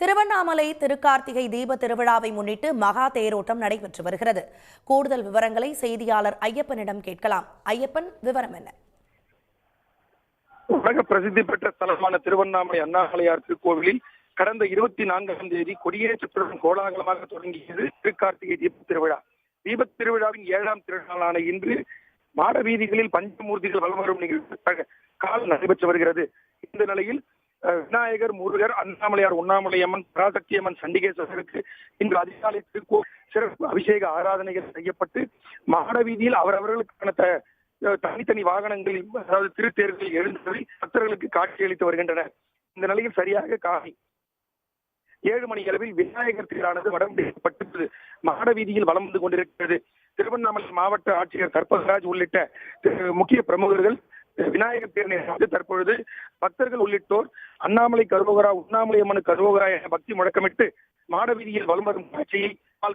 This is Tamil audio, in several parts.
திருவண்ணாமலை திருக்கார்த்திகை தீப திருவிழாவை முன்னிட்டு மகா தேரோட்டம் நடைபெற்று வருகிறது. கூடுதல் விவரங்களை செய்தியாளர் ஐயப்பனிடம் கேட்கலாம். ஐயப்பன், விவரம் என்ன? உலக பிரசித்தி பெற்ற ஸ்தலமான திருவண்ணாமலை அண்ணாமலையார் திருக்கோவிலில் கடந்த 24ஆம் தேதி கொடியேற்றத்துடன் கோலாகலமாக தொடங்கியது திருக்கார்த்திகை தீப திருவிழா. தீப திருவிழாவின் 7ஆம் திருநாளான இன்று மாட வீதிகளில் பஞ்சமூர்த்திகள் வலம் வரும் நிகழ்வு காலம் நடைபெற்று வருகிறது. இந்த நிலையில் விநாயகர், முருகர், அண்ணாமலையார், உண்ணாமலையம்மன், பராசக்தியம்மன், சண்டிகேஸ்வரருக்கு இன்று அதிகாலை சிறப்பு அபிஷேக ஆராதனைகள் செய்யப்பட்டு மாட வீதியில் அவரவர்களுக்கான தனித்தனி வாகனங்களில், அதாவது திருத்தேர்களில் எழுந்தவை பக்தர்களுக்கு காட்சியளித்து வருகின்றனர். இந்த நிலையில் சரியாக காலை 7 மணி அளவில் விநாயகர் தேரானது வடம்பிடிக்கப்பட்டு மாட வீதியில் வலம் வந்து கொண்டிருக்கிறது. திருவண்ணாமலை மாவட்ட ஆட்சியர் கற்பகராஜ் உள்ளிட்ட முக்கிய பிரமுகர்கள் விநாயகர் தேர்னை தற்பொழுது பக்தர்கள் உள்ளிட்டோர் அண்ணாமலை கருவோகரா, உண்ணாமலை அம்மனுக்கு கருவோகரா என பக்தி முழக்கமிட்டு மாட வீதியில் வலம் வரும் காட்சியை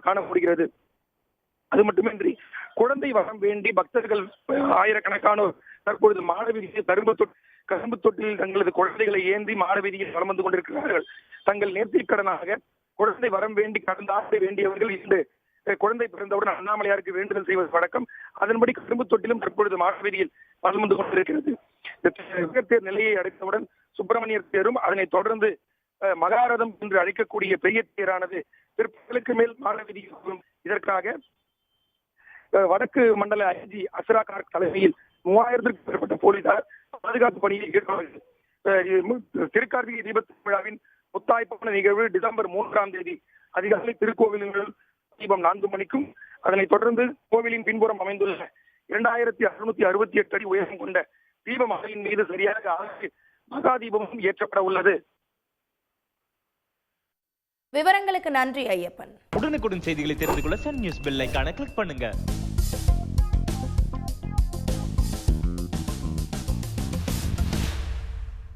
காண முடிகிறது. அது மட்டுமின்றி குழந்தை வரம் வேண்டி பக்தர்கள் ஆயிரக்கணக்கானோர் தற்பொழுது மாட வீதியில் கரும்பு தொட்டில் தங்களது குழந்தைகளை ஏந்தி மாட வீதியில் வலம் வந்து கொண்டிருக்கிறார்கள். தங்கள் நேர்த்திக்கடனாக குழந்தை வரம் வேண்டி கடந்த ஆண்டு வேண்டியவர்கள் இன்று குழந்தை பிறந்தவுடன் அண்ணாமலையாருக்கு வேண்டுதல் செய்வது வழக்கம். அதன்படி கரும்பு தொட்டிலும் தற்பொழுது மாட வீதியில் வலம் வந்து கொண்டிருக்கிறது. தேர் நிலையை அடைத்தவுடன் சுப்பிரமணியர் தேரும், அதனைத் தொடர்ந்து மகாரதம் என்று அழைக்கக்கூடிய பெரிய தேரானது பிற்பகலுக்கு மேல் மாட வீதியில் வரும். இதற்காக வடக்கு மண்டல ஐஜி அஸ்ரா கார்க் தலைமையில் 3000க்கும் மேற்பட்ட போலீசார் பாதுகாப்பு பணியில் ஈடுபட்டார்கள். திருக்கார்த்திகை தீப திருவிழாவின் முத்தாய்ப்பான நிகழ்வு டிசம்பர் 3ஆம் தேதி அதிகாலை திருக்கோவில்கள் தீபம் 4 மணிக்கும், அதனைத் தொடர்ந்து கோவிலின் பின்புறம் அமைந்துள்ள 2668 அடி உயரம் கொண்ட தீபமலையின் மீது சரியாக மகா தீபமும் ஏற்றப்பட உள்ளது. விவரங்களுக்கு நன்றி ஐயப்பன். உடனுக்குடன் செய்திகளை தெரிந்து கொள்ள சன் நியூஸ் பெல் ஐகானை கிளிக் பண்ணுங்க.